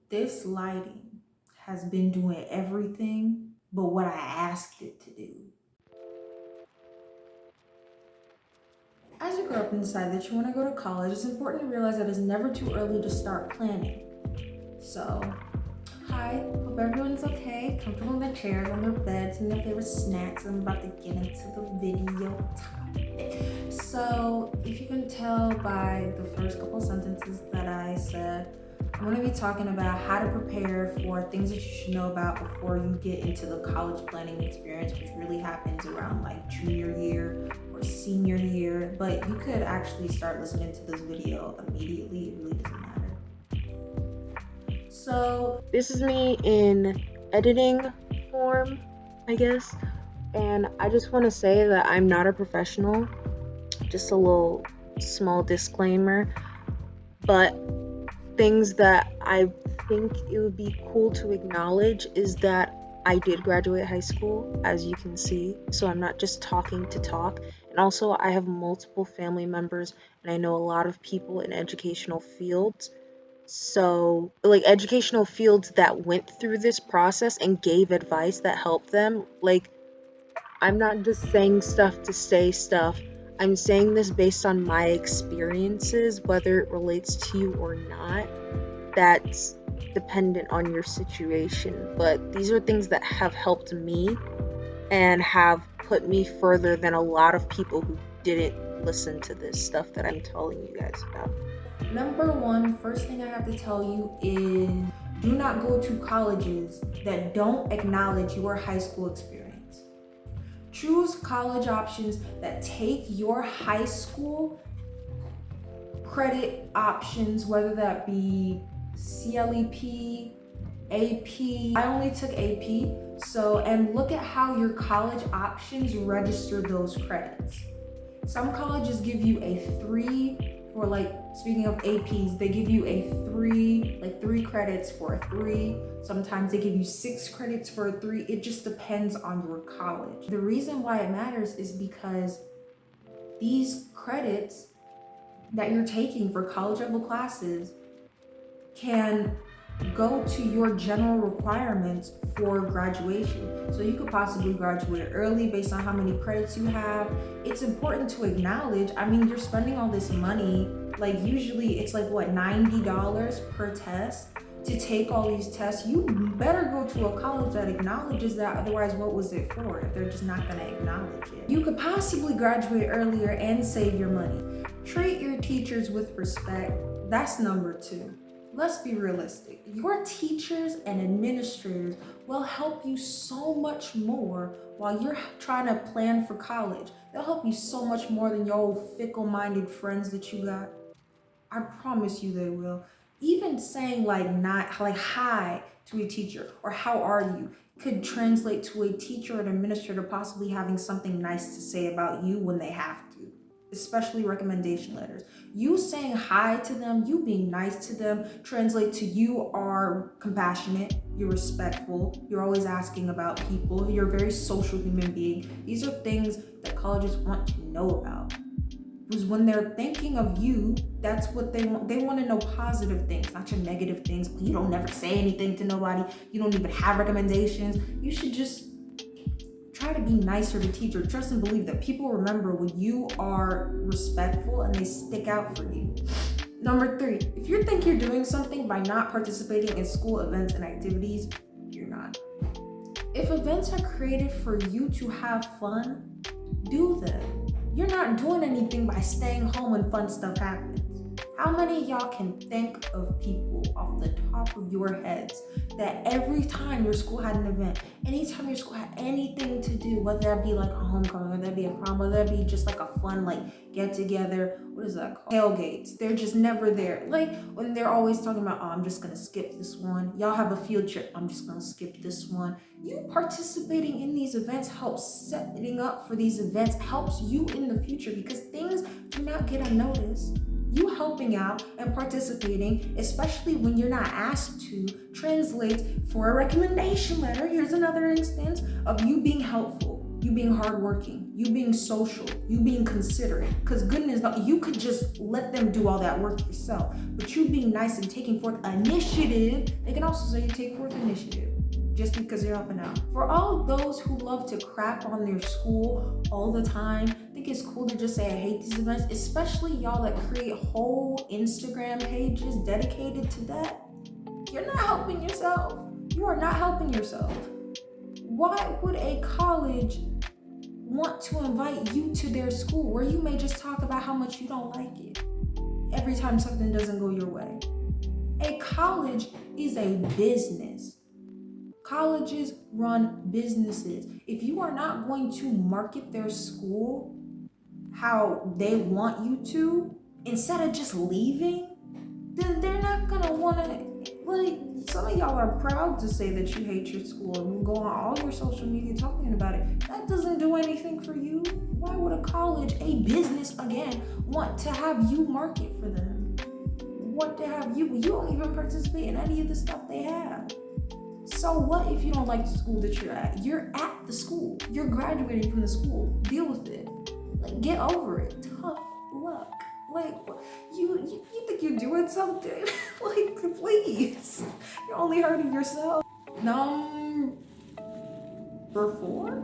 This lighting has been doing everything but what I asked it to do. As you grow up and decide that you want to go to college, it's important to realize that it's never too early to start planning. So, hi, hope everyone's okay, comfortable in their chairs, on their beds, and their favorite snacks. I'm about to get into the video topic. So, if you can tell by the first couple sentences that I said, I'm going to be talking about how to prepare for things that you should know about before you get into the college planning experience, which really happens around like junior year or senior year. But you could actually start listening to this video immediately, it really doesn't matter. So, This is me in editing form, I guess. And I just want to say that I'm not a professional. Just a little small disclaimer. But things that I think it would be cool to acknowledge is that I did graduate high school, as you can see. So I'm not just talking to talk. And also, I have multiple family members, and I know a lot of people in educational fields. So, like educational fields that went through this process and gave advice that helped them. Like, I'm not just saying stuff to say stuff. I'm saying this based on my experiences, whether it relates to you or not. That's dependent on your situation. But these are things that have helped me and have put me further than a lot of people who didn't listen to this stuff that I'm telling you guys about. number one, first thing I have to tell you is do not go to colleges that don't acknowledge your high school experience. Choose college options that take your high school credit options, whether that be CLEP, AP. I only took AP, so, and look at how your college options register those credits. Some colleges give you a 3 for, like, speaking of APs, they give you a 3, like 3 credits for a 3. Sometimes they give you 6 credits for a 3. It just depends on your college. The reason why it matters is because these credits that you're taking for college level classes can go to your general requirements for graduation. So you could possibly graduate early based on how many credits you have. It's important to acknowledge, I mean, you're spending all this money, like usually it's like what, $90 per test to take all these tests. You better go to a college that acknowledges that, otherwise what was it for if they're just not gonna acknowledge it? You could possibly graduate earlier and save your money. Treat your teachers with respect. That's number 2. Let's be realistic. Your teachers and administrators will help you so much more while you're trying to plan for college. They'll help you so much more than your old fickle-minded friends that you got. I promise you they will. Even saying like not like hi to a teacher or how are you could translate to a teacher or an administrator possibly having something nice to say about you when they have to, especially recommendation letters. You saying hi to them, you being nice to them, translate to you are compassionate, you're respectful, you're always asking about people, you're a very social human being. These are things that colleges want to know about. Because when they're thinking of you, that's what they want. They want to know positive things, not your negative things. You don't never say anything to nobody. You don't even have recommendations. You should just try to be nicer to teacher. Trust and believe that people remember when you are respectful and they stick out for you. Number 3, if you think you're doing something by not participating in school events and activities, you're not. If events are created for you to have fun, do them. You're not doing anything by staying home when fun stuff happens. How many of y'all can think of people off the top of your heads that every time your school had an event, anytime your school had anything to do, whether that be like a homecoming, whether that be a prom, whether that be just like a fun like get together, what is that called? Tailgates. They're just never there. Like when they're always talking about, oh, I'm just gonna skip this one. Y'all have a field trip, I'm just gonna skip this one. You participating in these events helps setting up for these events, helps you in the future because things do not get unnoticed. You helping out and participating, especially when you're not asked to, translate for a recommendation letter. Here's another instance of you being helpful. you being hardworking, you being social, you being considerate. Because goodness, you could just let them do all that work yourself. But you being nice and taking forth initiative, they can also say you take forth initiative just because you're helping out. For all of those who love to crap on their school all the time, I think it's cool to just say I hate these events, especially y'all that create whole Instagram pages dedicated to that. You're not helping yourself. You are not helping yourself. Why would a college want to invite you to their school where you may just talk about how much you don't like it every time something doesn't go your way? A college is a business. Colleges run businesses. If you are not going to market their school how they want you to, instead of just leaving, then they're not gonna wanna, like, some of y'all are proud to say that you hate your school and go on all your social media talking about it. That doesn't do anything for you. Why would a college, a business again, want to have you market for them? Want to have you don't even participate in any of the stuff they have. So what if you don't like the school that you're at? You're at the school. You're graduating from the school. Deal with it. Like, get over it. Tough luck. Like, you think you're doing something? Like, please. You're only hurting yourself. Number 4?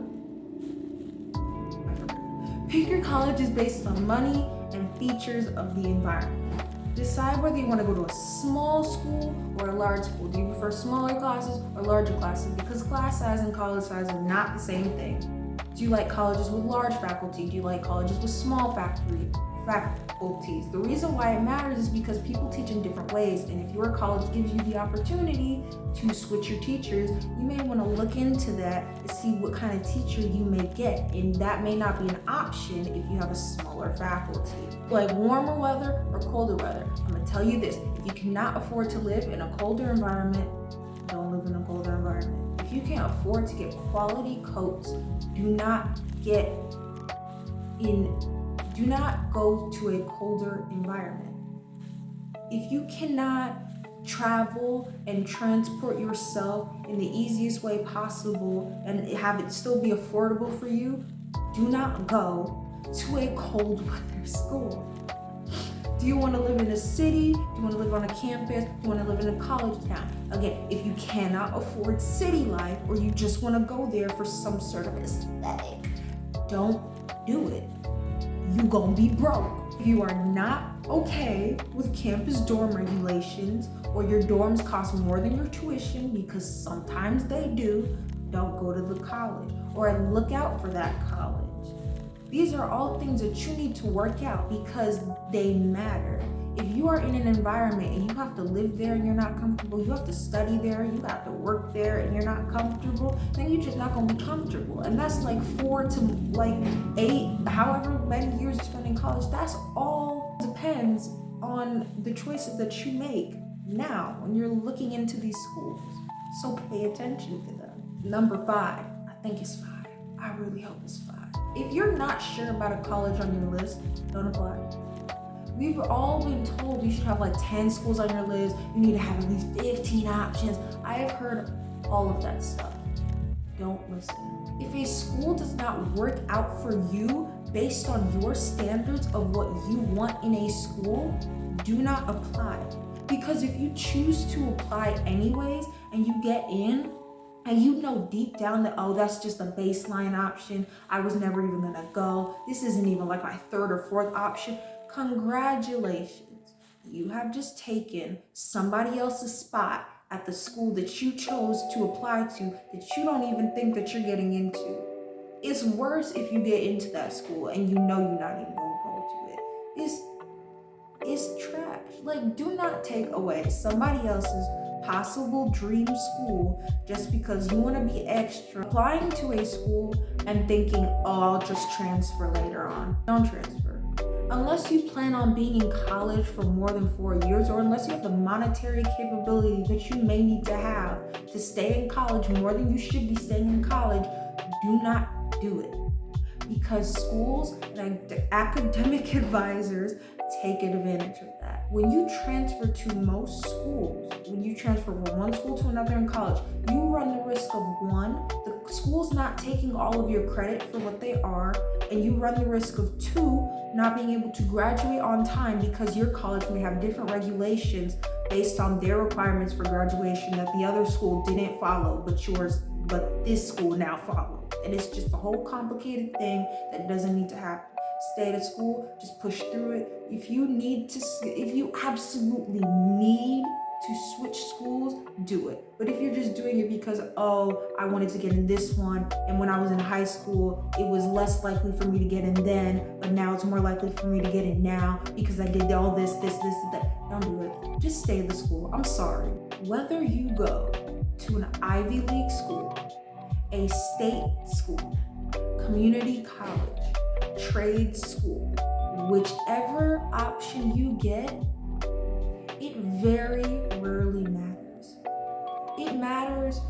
Pick your colleges based on money and features of the environment. Decide whether you want to go to a small school or a large school. Do you prefer smaller classes or larger classes? Because class size and college size are not the same thing. Do you like colleges with large faculty? Do you like colleges with small faculties? The reason why it matters is because people teach in different ways, and if your college gives you the opportunity to switch your teachers, you may want to look into that and see what kind of teacher you may get, and that may not be an option if you have a smaller faculty. Like warmer weather or colder weather, I'm going to tell you this: if you cannot afford to live in a colder environment, don't live in a colder environment. If you can't afford to get quality coats, do not go to a colder environment. If you cannot travel and transport yourself in the easiest way possible and have it still be affordable for you, do not go to a cold weather school. Do you want to live in a city? Do you want to live on a campus? Do you want to live in a college town? Again, if you cannot afford city life or you just want to go there for some sort of aesthetic, don't do it. You gonna be broke. If you are not okay with campus dorm regulations or your dorms cost more than your tuition, because sometimes they do, don't go to the college or look out for that college. These are all things that you need to work out because they matter. If you are in an environment and you have to live there and you're not comfortable, you have to study there, you have to work there and you're not comfortable, then you're just not gonna be comfortable. And that's like 4 to like 8, however many years you spend in college. That's all depends on the choices that you make now when you're looking into these schools. So pay attention to them. Number 5, I think it's 5. I really hope it's 5. If you're not sure about a college on your list, don't apply. We've all been told you should have like 10 schools on your list. You need to have at least 15 options. I have heard all of that stuff. Don't listen. If a school does not work out for you based on your standards of what you want in a school, do not apply. Because if you choose to apply anyways and you get in, and you know deep down that, oh, that's just a baseline option, I was never even gonna go, this isn't even like my 3rd or 4th option, congratulations. You have just taken somebody else's spot at the school that you chose to apply to that you don't even think that you're getting into. It's worse if you get into that school and you know you're not even gonna go to it. It's trash. Like, do not take away somebody else's possible dream school just because you want to be extra. Applying to a school and thinking, oh, I'll just transfer later on. Don't transfer. Unless you plan on being in college for more than 4 years, or unless you have the monetary capability that you may need to have to stay in college more than you should be staying in college, do not do it. Because schools and academic advisors take advantage of that. When you transfer to most schools, when you transfer from one school to another in college, you run the risk of one, the school's not taking all of your credit for what they are, and you run the risk of two, not being able to graduate on time because your college may have different regulations based on their requirements for graduation that the other school didn't follow, but this school now follows. And it's just a whole complicated thing that doesn't need to happen. Stay at school, just push through it. If you absolutely need to switch schools, do it. But if you're just doing it because, oh, I wanted to get in this one, and when I was in high school, it was less likely for me to get in then, but now it's more likely for me to get in now because I did all this, and that. Don't do it. Just stay at the school. I'm sorry. Whether you go to an Ivy League school, a state school, community college, trade school, whichever option you get, it very rarely matters. It matters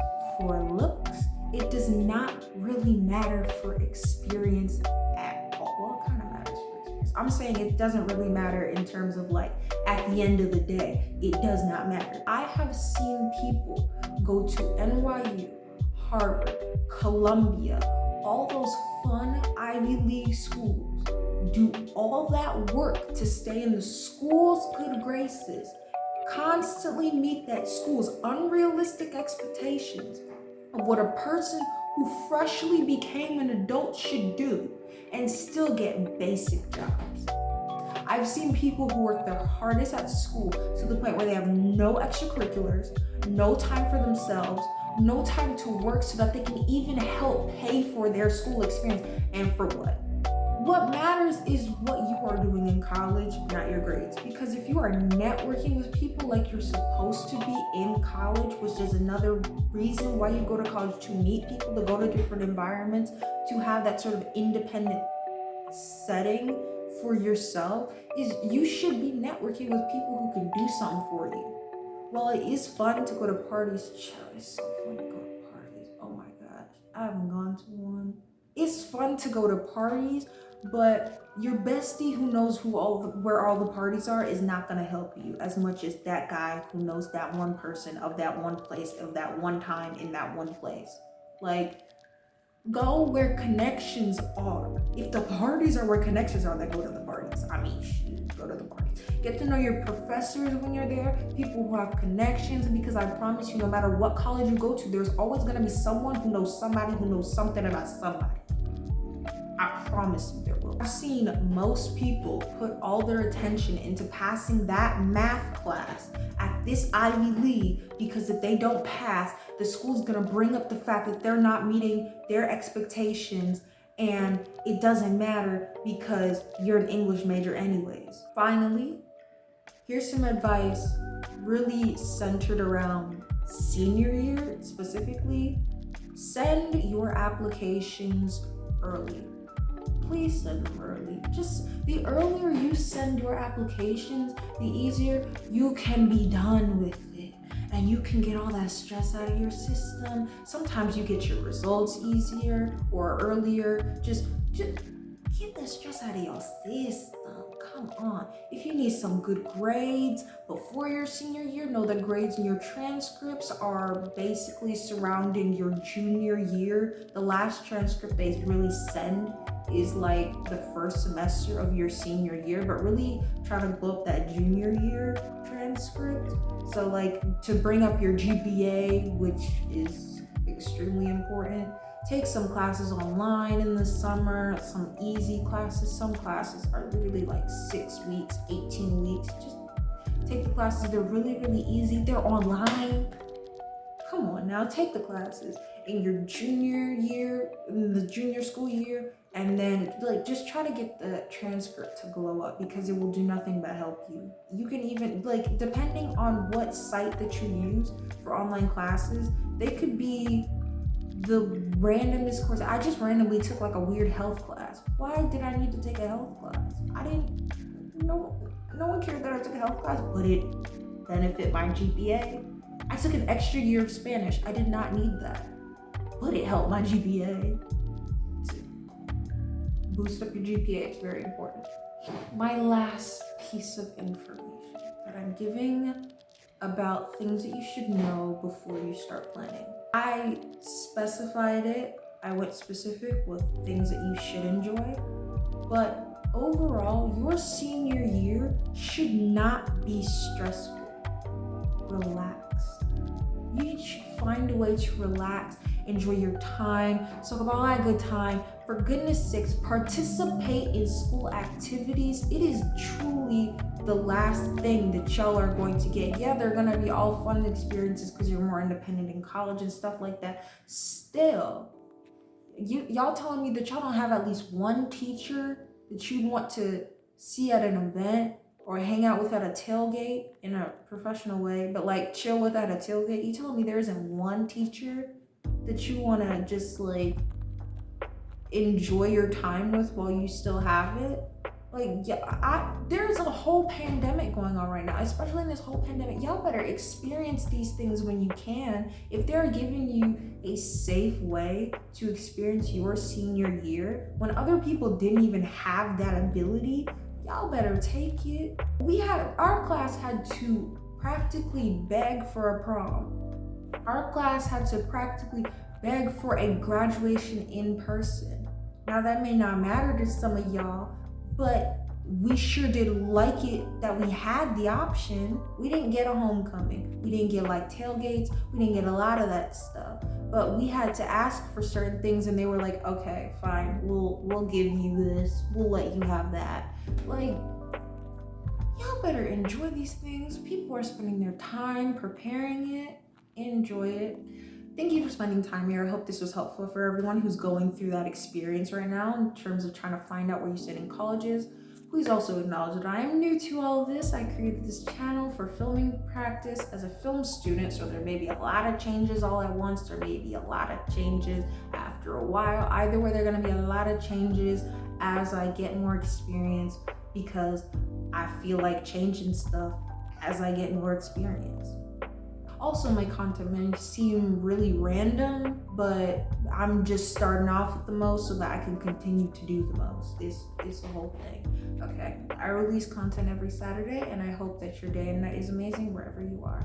for looks. It does not really matter for experience at all. Well, it kind of matters for experience. I'm saying it doesn't really matter in terms of like, at the end of the day, it does not matter. I have seen people go to NYU, Harvard, Columbia, all those fun Ivy League schools, do all that work to stay in the school's good graces, constantly meet that school's unrealistic expectations of what a person who freshly became an adult should do and still get basic jobs. I've seen people who work their hardest at school to the point where they have no extracurriculars, no time for themselves, no time to work so that they can even help pay for their school experience. And for what? What matters is what you are doing in college, not your grades. Because if you are networking with people like you're supposed to be in college, which is another reason why you go to college, to meet people, to go to different environments, to have that sort of independent setting for yourself, is you should be networking with people who can do something for you. While it is fun to go to parties, it's so fun to go to parties. Oh my gosh, I haven't gone to one. It's fun to go to parties, but your bestie who knows where all the parties are is not gonna help you as much as that guy who knows that one person of that one place, of that one time in that one place. Like, go where connections are. If the parties are where connections are, then go to the parties. I mean, shoot, go to the parties. Get to know your professors when you're there, people who have connections, because I promise you, no matter what college you go to, there's always gonna be someone who knows somebody who knows something about somebody. I promise you there will. I've seen most people put all their attention into passing that math class at this Ivy League because if they don't pass, the school's gonna bring up the fact that they're not meeting their expectations, and it doesn't matter because you're an English major anyways. Finally, here's some advice really centered around senior year specifically. Send your applications early. Please send them early. Just the earlier you send your applications, the easier you can be done with it. And you can get all that stress out of your system. Sometimes you get your results easier or earlier. Just get that stress out of your system. Come on. If you need some good grades before your senior year, know that grades in your transcripts are basically surrounding your junior year. The last transcript they really send is like the first semester of your senior year, but really try to blow up that junior year transcript. So like to bring up your GPA, which is extremely important. Take some classes online in the summer, some easy classes. Some classes are literally like 6 weeks, 18 weeks. Just take the classes, they're really, really easy. They're online. Come on now, take the classes in your junior year, in the junior school year, and then like just try to get the transcript to glow up because it will do nothing but help you. You can even, like, depending on what site that you use for online classes, they could be the randomest course. I just randomly took like a weird health class. Why did I need to take a health class? No one cared that I took a health class, but it benefited my GPA. I took an extra year of Spanish. I did not need that, but it helped my GPA. To boost up your GPA, it's very important. My last piece of information that I'm giving about things that you should know before you start planning. I specified it, I went specific with things that you should enjoy, but overall, your senior year should not be stressful. Relax. You should find a way to relax, enjoy your time, talk about all that good time. For goodness sakes, participate in school activities. It is truly the last thing that y'all are going to get. Yeah, they're gonna be all fun experiences because you're more independent in college and stuff like that. Still, y'all telling me that y'all don't have at least one teacher that you'd want to see at an event or hang out with at a tailgate in a professional way, but like chill with at a tailgate? You telling me there isn't one teacher that you want to just like enjoy your time with while you still have it? Like, yeah, there's a whole pandemic going on right now, especially in this whole pandemic. Y'all better experience these things when you can. If they're giving you a safe way to experience your senior year, when other people didn't even have that ability, y'all better take it. Our class had to practically beg for a prom. Our class had to practically beg for a graduation in person. Now that may not matter to some of y'all, but we sure did like it that we had the option. We didn't get a homecoming. We didn't get like tailgates. We didn't get a lot of that stuff. But we had to ask for certain things and they were like, okay, fine, we'll give you this. We'll let you have that. Like, y'all better enjoy these things. People are spending their time preparing it. Enjoy it. Thank you for spending time here. I hope this was helpful for everyone who's going through that experience right now in terms of trying to find out where you sit in colleges. Please also acknowledge that I am new to all of this. I created this channel for filming practice as a film student, so there may be a lot of changes all at once. There may be a lot of changes after a while. Either way, there are going to be a lot of changes as I get more experience, because I feel like changing stuff as I get more experience. Also, my content may seem really random, but I'm just starting off with the most so that I can continue to do the most. It's the whole thing. Okay, I release content every Saturday, and I hope that your day and night is amazing wherever you are.